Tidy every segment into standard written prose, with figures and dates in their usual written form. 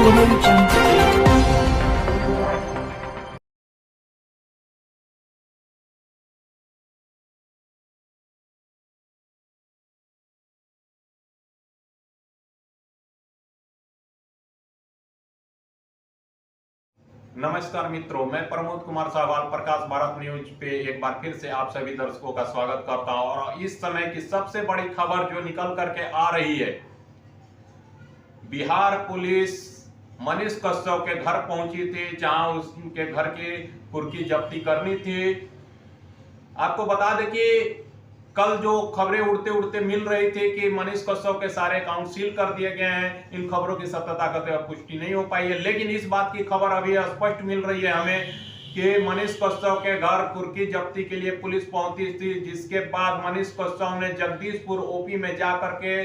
Audio Jungle. नमस्कार मित्रों, मैं प्रमोद कुमार साहवाल प्रकाश भारत न्यूज पे एक बार फिर से आप सभी दर्शकों का स्वागत करता हूं। और इस समय की सबसे बड़ी खबर जो निकल करके आ रही है, बिहार पुलिस मनीष कश्यप के घर पहुंची थी, जहां उसके घर की कुर्की जब्ती करनी थी। आपको बता दें कि कल जो खबरें उड़ते उड़ते मिल रही थी कि मनीष कश्यप के सारे अकाउंट सील कर दिए गए हैं, इन खबरों की सत्यता का पुष्टि नहीं हो पाई है। लेकिन इस बात की खबर अभी स्पष्ट मिल रही है हमें कि मनीष कश्यप के घर कुर्की जब्ती के लिए पुलिस पहुंची थी, जिसके बाद मनीष कश्यप ने जगदीशपुर ओपी में जाकर के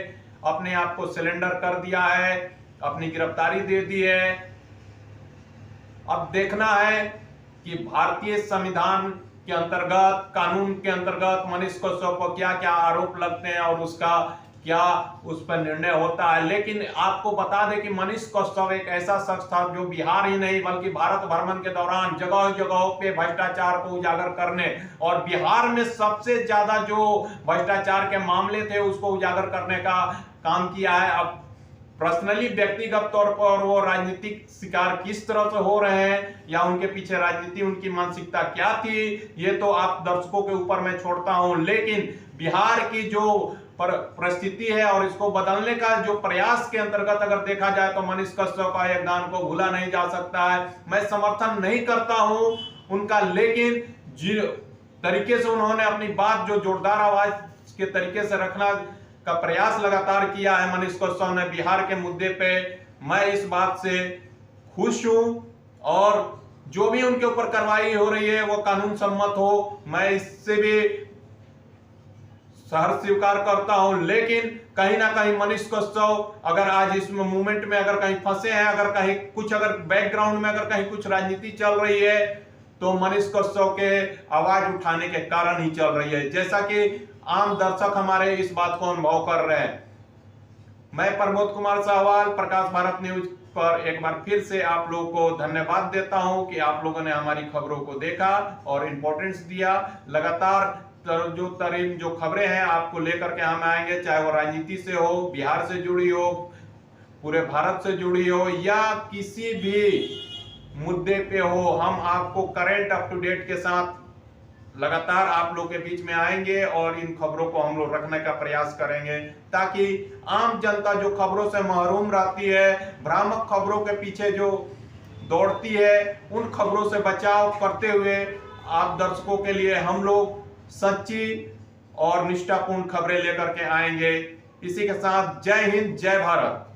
अपने आप को सिलेंडर कर दिया है, अपनी गिरफ्तारी दे दी है। अब देखना है कि भारतीय संविधान के अंतर्गत, कानून के अंतर्गत मनीष कश्यप को क्या क्या आरोप लगते हैं और उसका क्या उस पर निर्णय होता है। लेकिन आपको बता दें कि मनीष कश्यप एक ऐसा शख्स था जो बिहार ही नहीं बल्कि भारत भ्रमण के दौरान जगह जगहों पे भ्रष्टाचार को उजागर करने और बिहार में सबसे ज्यादा जो भ्रष्टाचार के मामले थे उसको उजागर करने का काम किया है। अब पर्सनली व्यक्तिगत तौर पर वो राजनीतिक शिकार किस तरह से हो रहे हैं या उनके पीछे राजनीति, उनकी मानसिकता क्या थी, ये तो आप दर्शकों के ऊपर मैं छोड़ता हूं। लेकिन बिहार की जो परिस्थिति है और इसको बदलने का जो प्रयास के अंतर्गत अगर देखा जाए तो मनीष कश्यप का योगदान को भूला नहीं जा सकता है। मैं समर्थन नहीं करता हूं उनका, लेकिन जिस तरीके से उन्होंने अपनी बात जो जोरदार आवाज के तरीके से रखना का प्रयास लगातार किया है मनीष कश्यप ने बिहार के मुद्दे पे, मैं इस बात से खुश हूं। और जो भी उनके ऊपर कार्रवाई हो रही है वो कानून सम्मत हो, मैं इससे भी सहर्ष स्वीकार करता हूं। लेकिन कहीं ना कहीं मनीष कश्यप अगर आज इस मूवमेंट में अगर कहीं फंसे हैं, अगर कहीं कुछ अगर बैकग्राउंड में अगर कहीं कुछ राजनीति चल रही है तो मनीष कश्यप के आवाज उठाने के कारण ही चल रही है, जैसा कि आम दर्शक हमारे इस बात को अनुभव कर रहे हैं। मैं प्रमोद कुमार साहवाल प्रकाश भारत न्यूज पर एक बार फिर से आप लोगों को धन्यवाद देता हूं कि आप लोगों ने हमारी खबरों को देखा और इंपॉर्टेंस दिया। लगातार जो खबरें हैं आपको लेकर के हम आएंगे, चाहे वो राजनीति से हो, बिहार से जुड़ी हो, पूरे भारत से जुड़ी हो या किसी भी मुद्दे पे हो, हम आपको करंट अप टू डेट के साथ लगातार आप लोग के बीच में आएंगे और इन खबरों को हम लोग रखने का प्रयास करेंगे, ताकि आम जनता जो खबरों से महरूम रहती है, भ्रामक खबरों के पीछे जो दौड़ती है, उन खबरों से बचाव करते हुए आप दर्शकों के लिए हम लोग सच्ची और निष्ठापूर्ण खबरें लेकर के आएंगे। इसी के साथ जय हिंद, जय भारत।